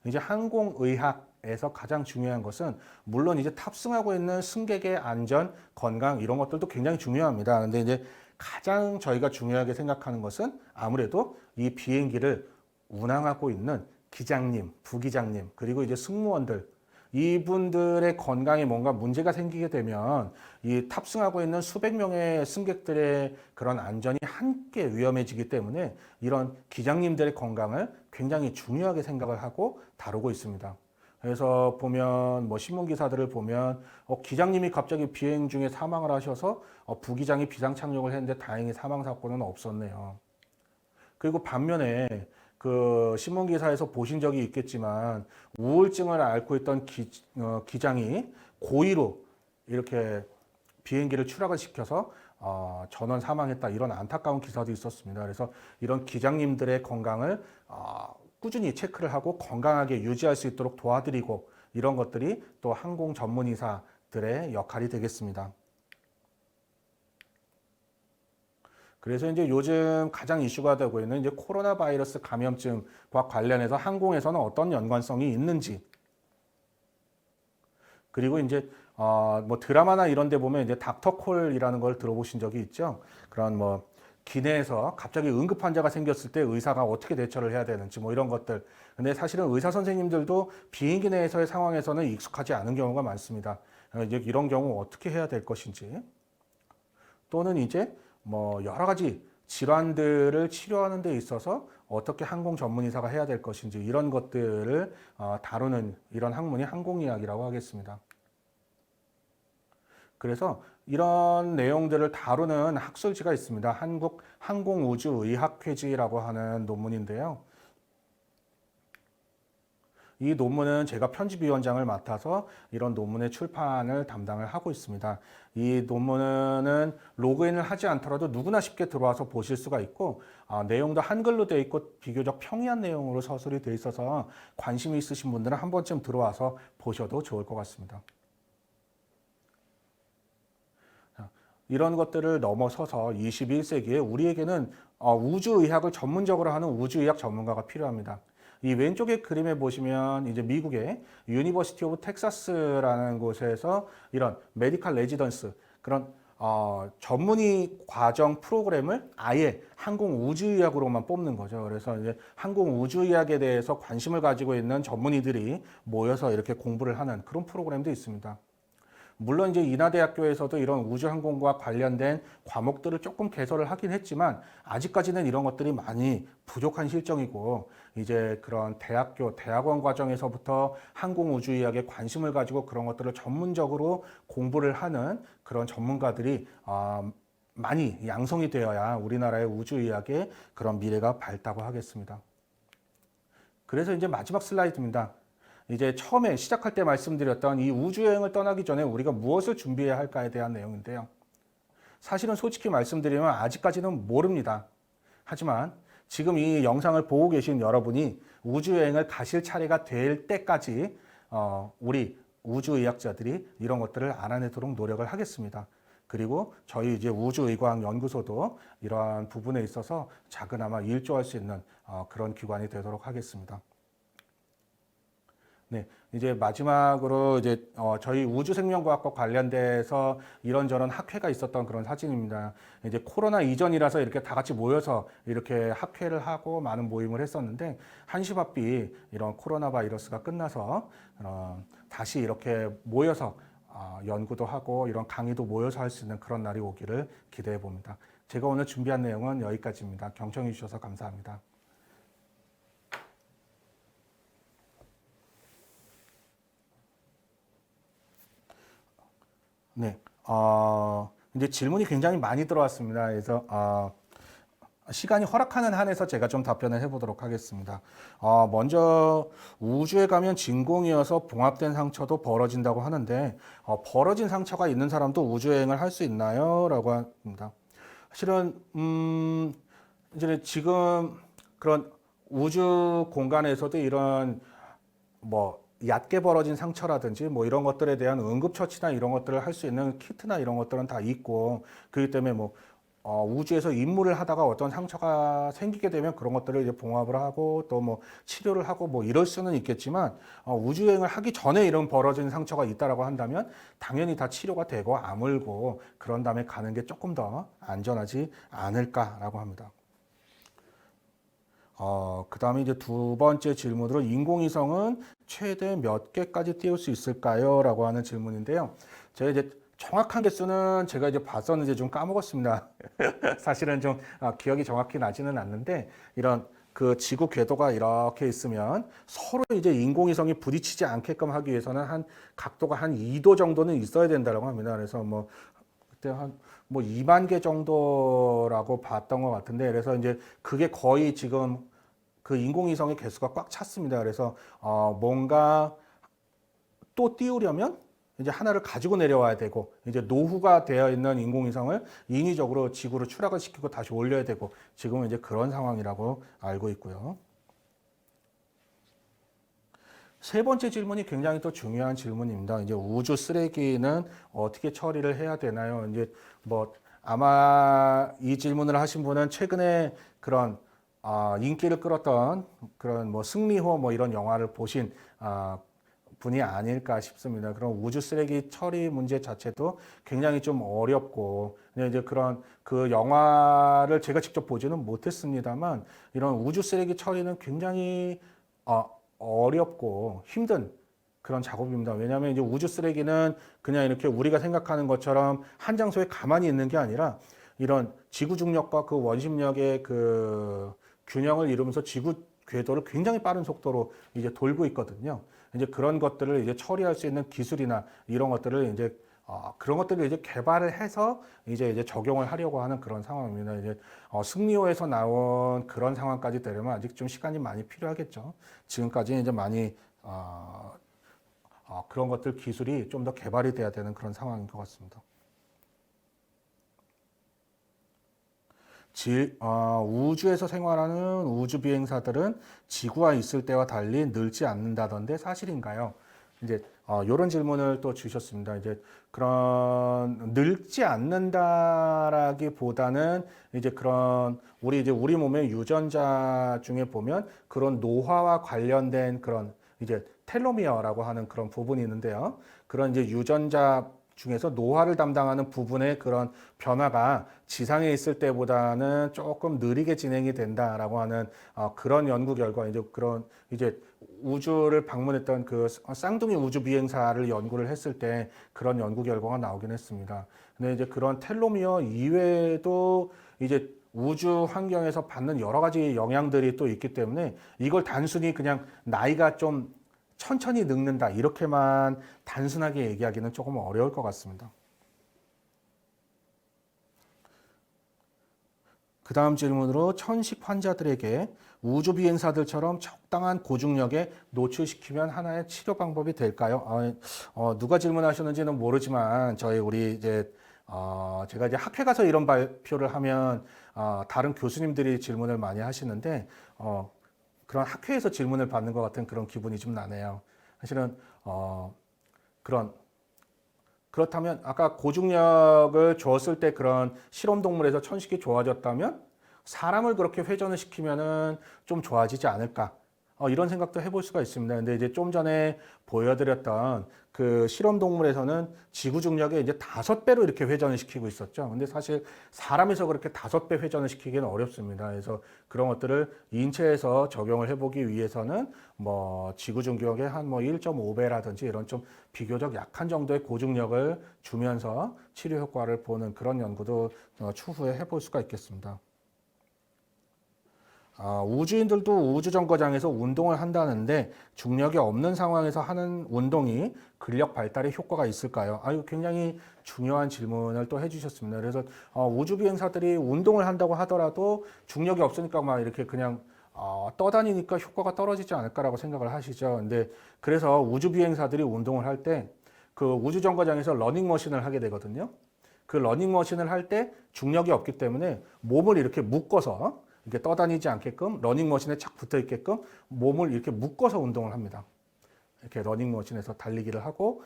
Speaker 1: 이제 항공의학에서 가장 중요한 것은 물론 이제 탑승하고 있는 승객의 안전, 건강 이런 것들도 굉장히 중요합니다. 근데 이제 가장 저희가 중요하게 생각하는 것은 아무래도 이 비행기를 운항하고 있는 기장님, 부기장님, 그리고 이제 승무원들, 이분들의 건강에 뭔가 문제가 생기게 되면 이 탑승하고 있는 수백 명의 승객들의 그런 안전이 함께 위험해지기 때문에 이런 기장님들의 건강을 굉장히 중요하게 생각을 하고 다루고 있습니다. 그래서 보면 뭐 신문 기사들을 보면 기장님이 갑자기 비행 중에 사망을 하셔서 부기장이 비상 착륙을 했는데 다행히 사망 사고는 없었네요. 그리고 반면에 그 신문 기사에서 보신 적이 있겠지만 우울증을 앓고 있던 기장이 고의로 이렇게 비행기를 추락을 시켜서 전원 사망했다 이런 안타까운 기사도 있었습니다. 그래서 이런 기장님들의 건강을 꾸준히 체크를 하고 건강하게 유지할 수 있도록 도와드리고 이런 것들이 또 항공 전문의사들의 역할이 되겠습니다. 그래서 이제 요즘 가장 이슈가 되고 있는 이제 코로나 바이러스 감염증과 관련해서 항공에서는 어떤 연관성이 있는지, 그리고 이제 뭐 드라마나 이런 데 보면 이제 닥터콜이라는 걸 들어보신 적이 있죠. 그런 뭐 기내에서 갑자기 응급 환자가 생겼을 때 의사가 어떻게 대처를 해야 되는지 뭐 이런 것들. 근데 사실은 의사 선생님들도 비행기 내에서의 상황에서는 익숙하지 않은 경우가 많습니다. 이제 이런 경우 어떻게 해야 될 것인지. 또는 이제 뭐 여러 가지 질환들을 치료하는 데 있어서 어떻게 항공 전문의사가 해야 될 것인지 이런 것들을 다루는 이런 학문이 항공의학이라고 하겠습니다. 그래서 이런 내용들을 다루는 학술지가 있습니다. 한국 항공우주의학회지라고 하는 논문인데요. 이 논문은 제가 편집위원장을 맡아서 이런 논문의 출판을 담당을 하고 있습니다. 이 논문은 로그인을 하지 않더라도 누구나 쉽게 들어와서 보실 수가 있고 내용도 한글로 되어 있고 비교적 평이한 내용으로 서술이 되어 있어서 관심이 있으신 분들은 한 번쯤 들어와서 보셔도 좋을 것 같습니다. 이런 것들을 넘어서서 21세기에 우리에게는 우주의학을 전문적으로 하는 우주의학 전문가가 필요합니다. 이 왼쪽의 그림에 보시면 이제 미국의 유니버시티 오브 텍사스라는 곳에서 이런 메디컬 레지던스 그런 전문의 과정 프로그램을 아예 항공 우주의학으로만 뽑는 거죠. 그래서 이제 항공 우주의학에 대해서 관심을 가지고 있는 전문의들이 모여서 이렇게 공부를 하는 그런 프로그램도 있습니다. 물론 이제 인하대학교에서도 이런 우주항공과 관련된 과목들을 조금 개설을 하긴 했지만 아직까지는 이런 것들이 많이 부족한 실정이고 이제 그런 대학교, 대학원 과정에서부터 항공우주의학에 관심을 가지고 그런 것들을 전문적으로 공부를 하는 그런 전문가들이 많이 양성이 되어야 우리나라의 우주의학의 그런 미래가 밝다고 하겠습니다. 그래서 이제 마지막 슬라이드입니다. 이제 처음에 시작할 때 말씀드렸던 이 우주여행을 떠나기 전에 우리가 무엇을 준비해야 할까에 대한 내용인데요. 사실은 솔직히 말씀드리면 아직까지는 모릅니다. 하지만 지금 이 영상을 보고 계신 여러분이 우주여행을 가실 차례가 될 때까지 우리 우주의학자들이 이런 것들을 알아내도록 노력을 하겠습니다. 그리고 저희 이제 우주의과학연구소도 이러한 부분에 있어서 작은아마 일조할 수 있는 그런 기관이 되도록 하겠습니다. 네, 이제 마지막으로 이제 저희 우주생명과학과 관련돼서 이런저런 학회가 있었던 그런 사진입니다. 이제 코로나 이전이라서 이렇게 다 같이 모여서 이렇게 학회를 하고 많은 모임을 했었는데 한시바삐 이런 코로나 바이러스가 끝나서 다시 이렇게 모여서 연구도 하고 이런 강의도 모여서 할 수 있는 그런 날이 오기를 기대해 봅니다. 제가 오늘 준비한 내용은 여기까지입니다. 경청해 주셔서 감사합니다. 네, 이제 질문이 굉장히 많이 들어왔습니다. 그래서 시간이 허락하는 한에서 제가 좀 답변을 해보도록 하겠습니다. 먼저 우주에 가면 진공이어서 봉합된 상처도 벌어진다고 하는데 벌어진 상처가 있는 사람도 우주여행을 할 수 있나요? 라고 합니다. 사실은 이제 지금 그런 우주 공간에서도 이런 뭐 얕게 벌어진 상처라든지 뭐 이런 것들에 대한 응급처치나 이런 것들을 할 수 있는 키트나 이런 것들은 다 있고 그렇기 때문에 뭐 우주에서 임무를 하다가 어떤 상처가 생기게 되면 그런 것들을 이제 봉합을 하고 또 뭐 치료를 하고 뭐 이럴 수는 있겠지만 우주여행을 하기 전에 이런 벌어진 상처가 있다라고 한다면 당연히 다 치료가 되고 아물고 그런 다음에 가는 게 조금 더 안전하지 않을까라고 합니다. 그 다음에 이제 두 번째 질문으로 인공위성은 최대 몇 개까지 띄울 수 있을까요? 라고 하는 질문인데요. 제가 이제 정확한 개수는 제가 이제 봤었는지 좀 까먹었습니다. 사실은 좀 기억이 정확히 나지는 않는데 이런 그 지구 궤도가 이렇게 있으면 서로 이제 인공위성이 부딪히지 않게끔 하기 위해서는 한 각도가 한 2도 정도는 있어야 된다고 합니다. 그래서 뭐 그때 한 뭐 2만 개 정도라고 봤던 것 같은데 그래서 이제 그게 거의 지금 그 인공위성의 개수가 꽉 찼습니다. 그래서 뭔가 또 띄우려면 이제 하나를 가지고 내려와야 되고 이제 노후가 되어 있는 인공위성을 인위적으로 지구로 추락을 시키고 다시 올려야 되고 지금은 이제 그런 상황이라고 알고 있고요. 세 번째 질문이 굉장히 또 중요한 질문입니다. 이제 우주 쓰레기는 어떻게 처리를 해야 되나요? 이제 뭐 아마 이 질문을 하신 분은 최근에 그런 인기를 끌었던 그런 뭐 승리호 뭐 이런 영화를 보신 분이 아닐까 싶습니다. 그런 우주 쓰레기 처리 문제 자체도 굉장히 좀 어렵고 이제 그런 그 영화를 제가 직접 보지는 못했습니다만 이런 우주 쓰레기 처리는 굉장히 어렵고 힘든 그런 작업입니다. 왜냐하면 이제 우주 쓰레기는 그냥 이렇게 우리가 생각하는 것처럼 한 장소에 가만히 있는 게 아니라 이런 지구 중력과 그 원심력의 그 균형을 이루면서 지구 궤도를 굉장히 빠른 속도로 이제 돌고 있거든요. 이제 그런 것들을 이제 처리할 수 있는 기술이나 이런 것들을 이제 그런 것들을 이제 개발을 해서 이제 적용을 하려고 하는 그런 상황입니다. 이제 승리호에서 나온 그런 상황까지 되려면 아직 좀 시간이 많이 필요하겠죠. 지금까지는 이제 많이 그런 것들 기술이 좀 더 개발이 돼야 되는 그런 상황인 것 같습니다. 우주에서 생활하는 우주 비행사들은 지구와 있을 때와 달리 늙지 않는다던데 사실인가요? 이제 이런 질문을 또 주셨습니다. 이제 그런 늙지 않는다라기보다는 이제 그런 우리 몸의 유전자 중에 보면 그런 노화와 관련된 그런 이제 텔로미어라고 하는 그런 부분이 있는데요. 그런 이제 유전자 중에서 노화를 담당하는 부분의 그런 변화가 지상에 있을 때보다는 조금 느리게 진행이 된다라고 하는 그런 연구 결과 이제 그런 이제 우주를 방문했던 그 쌍둥이 우주 비행사를 연구를 했을 때 그런 연구 결과가 나오긴 했습니다. 근데 이제 그런 텔로미어 이외에도 이제 우주 환경에서 받는 여러 가지 영향들이 또 있기 때문에 이걸 단순히 그냥 나이가 좀 천천히 늙는다 이렇게만 단순하게 얘기하기는 조금 어려울 것 같습니다. 그 다음 질문으로 천식 환자들에게 우주 비행사들처럼 적당한 고중력에 노출시키면 하나의 치료 방법이 될까요? 누가 질문하셨는지는 모르지만 우리 이제 제가 이제 학회 가서 이런 발표를 하면 다른 교수님들이 질문을 많이 하시는데 그런 학회에서 질문을 받는 것 같은 그런 기분이 좀 나네요. 사실은 그렇다면 아까 고중력을 줬을 때 그런 실험 동물에서 천식이 좋아졌다면 사람을 그렇게 회전을 시키면은 좀 좋아지지 않을까? 이런 생각도 해볼 수가 있습니다. 근데 이제 좀 전에 보여드렸던 그 실험 동물에서는 지구 중력의 이제 5배로 이렇게 회전을 시키고 있었죠. 근데 사실 사람에서 그렇게 5배 회전을 시키기는 어렵습니다. 그래서 그런 것들을 인체에서 적용을 해보기 위해서는 뭐 지구 중력의 한 뭐 1.5배라든지 이런 좀 비교적 약한 정도의 고중력을 주면서 치료 효과를 보는 그런 연구도 추후에 해볼 수가 있겠습니다. 우주인들도 우주정거장에서 운동을 한다는데 중력이 없는 상황에서 하는 운동이 근력 발달에 효과가 있을까요? 이거 굉장히 중요한 질문을 또 해주셨습니다. 그래서 우주 비행사들이 운동을 한다고 하더라도 중력이 없으니까 막 이렇게 그냥 떠다니니까 효과가 떨어지지 않을까라고 생각을 하시죠. 근데 그래서 우주 비행사들이 운동을 할 때 그 우주정거장에서 러닝머신을 하게 되거든요. 그 러닝머신을 할 때 중력이 없기 때문에 몸을 이렇게 묶어서 이렇게 떠다니지 않게끔 러닝머신에 착 붙어 있게끔 몸을 이렇게 묶어서 운동을 합니다. 이렇게 러닝머신에서 달리기를 하고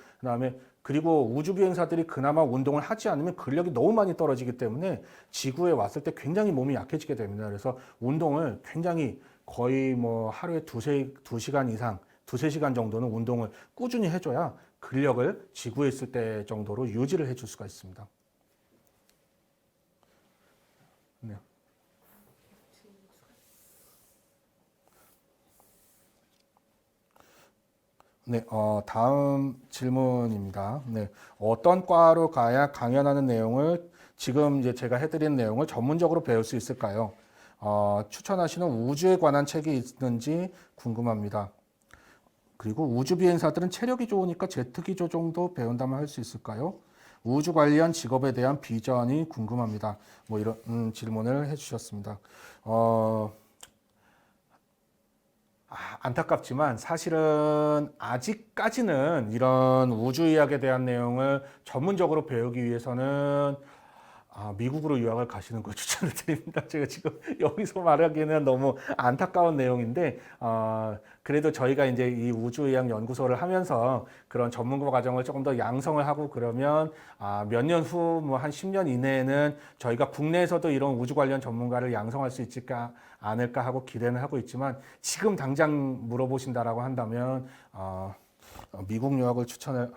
Speaker 1: 그리고 우주 비행사들이 그나마 운동을 하지 않으면 근력이 너무 많이 떨어지기 때문에 지구에 왔을 때 굉장히 몸이 약해지게 됩니다. 그래서 운동을 굉장히 거의 뭐 하루에 2시간 이상, 2~3시간 정도는 운동을 꾸준히 해줘야 근력을 지구에 있을 때 정도로 유지를 해줄 수가 있습니다. 네. 네, 다음 질문입니다. 네, 어떤 과로 가야 강연하는 내용을 지금 이제 제가 해드린 내용을 전문적으로 배울 수 있을까요? 추천하시는 우주에 관한 책이 있는지 궁금합니다. 그리고 우주 비행사들은 체력이 좋으니까 제트기 조종도 배운다면 할 수 있을까요? 우주 관련 직업에 대한 비전이 궁금합니다. 뭐 이런 질문을 해주셨습니다. 안타깝지만 사실은 아직까지는 이런 우주의학에 대한 내용을 전문적으로 배우기 위해서는 미국으로 유학을 가시는 걸 추천을 드립니다. 제가 지금 여기서 말하기는 너무 안타까운 내용인데, 그래도 저희가 이제 이 우주의학 연구소를 하면서 그런 전문가 과정을 조금 더 양성을 하고 그러면, 몇 년 후, 뭐 한 10년 이내에는 저희가 국내에서도 이런 우주 관련 전문가를 양성할 수 있을까, 않을까 하고 기대는 하고 있지만, 지금 당장 물어보신다라고 한다면, 미국 유학을 추천을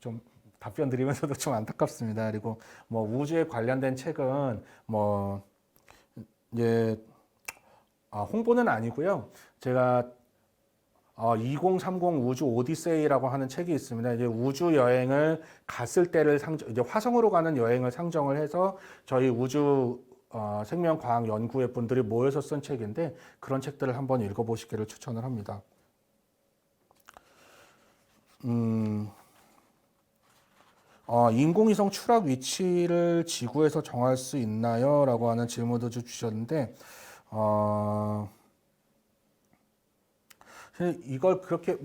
Speaker 1: 좀 답변 드리면서도 좀 안타깝습니다. 그리고 뭐 우주에 관련된 책은 뭐 이제 홍보는 아니고요. 제가 2030 우주 오디세이라고 하는 책이 있습니다. 이제 우주 여행을 갔을 때를 이제 화성으로 가는 여행을 상정을 해서 저희 우주 생명과학 연구회 분들이 모여서 쓴 책인데 그런 책들을 한번 읽어보시기를 추천을 합니다. 인공위성 추락 위치를 지구에서 정할 수 있나요? 라고 하는 질문도 주셨는데, 이걸 그렇게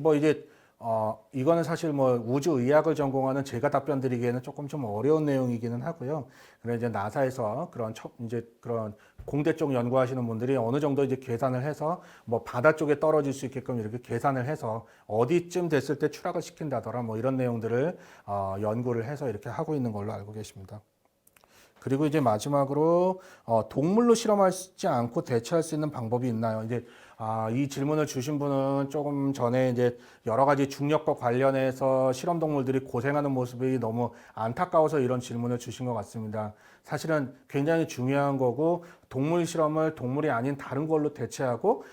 Speaker 1: 이거는 사실 우주의학을 전공하는 제가 답변 드리기에는 조금 좀 어려운 내용이기는 하고요. 그래서 이제 나사에서 그런 공대 쪽 연구하시는 분들이 어느 정도 이제 계산을 해서 바다 쪽에 떨어질 수 있게끔 이렇게 계산을 해서 어디쯤 됐을 때 추락을 시킨다더라 이런 내용들을 연구를 해서 이렇게 하고 있는 걸로 알고 계십니다. 그리고 이제 마지막으로 동물로 실험하지 않고 대체할 수 있는 방법이 있나요? 이제 이 질문을 주신 분은 조금 전에 이제 여러 가지 중력과 관련해서 실험 동물들이 고생하는 모습이 너무 안타까워서 이런 질문을 주신 것 같습니다. 사실은 굉장히 중요한 거고 동물 실험을 동물이 아닌 다른 걸로 대체하고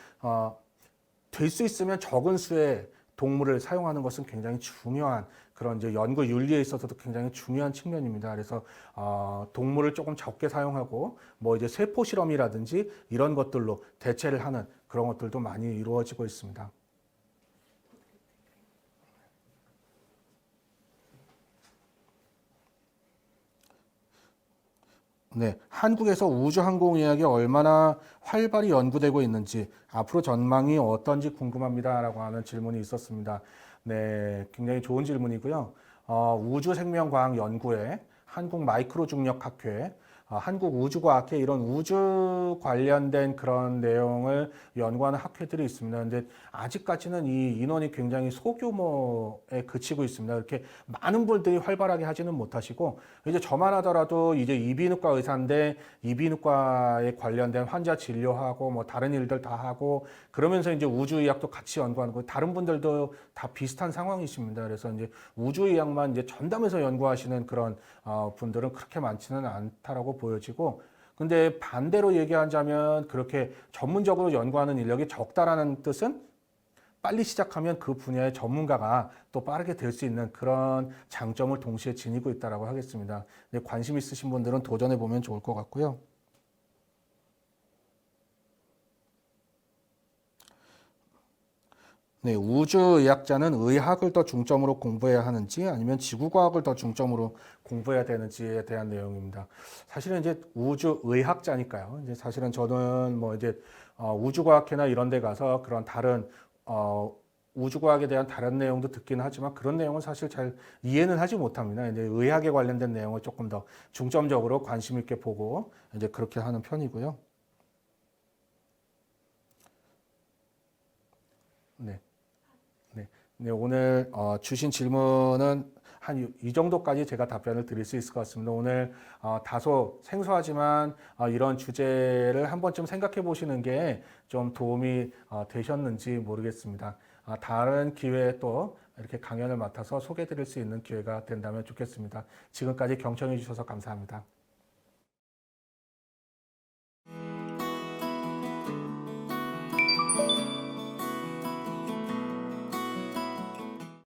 Speaker 1: 될 수 있으면 적은 수의 동물을 사용하는 것은 굉장히 중요한 그런 이제 연구 윤리에 있어서도 굉장히 중요한 측면입니다. 그래서 동물을 조금 적게 사용하고 이제 세포 실험이라든지 이런 것들로 대체를 하는 그런 것들도 많이 이루어지고 있습니다. 네, 한국에서 우주항공의학이 얼마나 활발히 연구되고 있는지 앞으로 전망이 어떤지 궁금합니다라고 하는 질문이 있었습니다. 네, 굉장히 좋은 질문이고요. 우주생명과학연구회, 한국마이크로중력학회, 한국우주과학회 이런 우주 관련된 그런 내용을 연구하는 학회들이 있습니다. 근데 아직까지는 이 인원이 굉장히 소규모에 그치고 있습니다. 이렇게 많은 분들이 활발하게 하지는 못하시고 이제 저만 하더라도 이제 이비인후과 의사인데 이비인후과에 관련된 환자 진료하고 다른 일들 다 하고 그러면서 이제 우주의학도 같이 연구하는 거 다른 분들도 다 비슷한 상황이십니다. 그래서 이제 우주의학만 이제 전담해서 연구하시는 그런 분들은 그렇게 많지는 않다라고 보여지고 근데 반대로 얘기하자면 그렇게 전문적으로 연구하는 인력이 적다라는 뜻은 빨리 시작하면 그 분야의 전문가가 또 빠르게 될 수 있는 그런 장점을 동시에 지니고 있다라고 하겠습니다. 관심 있으신 분들은 도전해 보면 좋을 것 같고요. 네, 우주의학자는 의학을 더 중점으로 공부해야 하는지 아니면 지구과학을 더 중점으로 공부해야 되는지에 대한 내용입니다. 사실은 이제 우주의학자니까요. 이제 사실은 저는 우주과학회나 이런 데 가서 그런 다른 우주과학에 대한 다른 내용도 듣긴 하지만 그런 내용은 사실 잘 이해는 하지 못합니다. 이제 의학에 관련된 내용을 조금 더 중점적으로 관심 있게 보고 이제 그렇게 하는 편이고요. 네. 네, 오늘 주신 질문은 한 이 정도까지 제가 답변을 드릴 수 있을 것 같습니다. 오늘 다소 생소하지만 이런 주제를 한 번쯤 생각해 보시는 게 좀 도움이 되셨는지 모르겠습니다. 다른 기회에 또 이렇게 강연을 맡아서 소개해 드릴 수 있는 기회가 된다면 좋겠습니다. 지금까지 경청해 주셔서 감사합니다.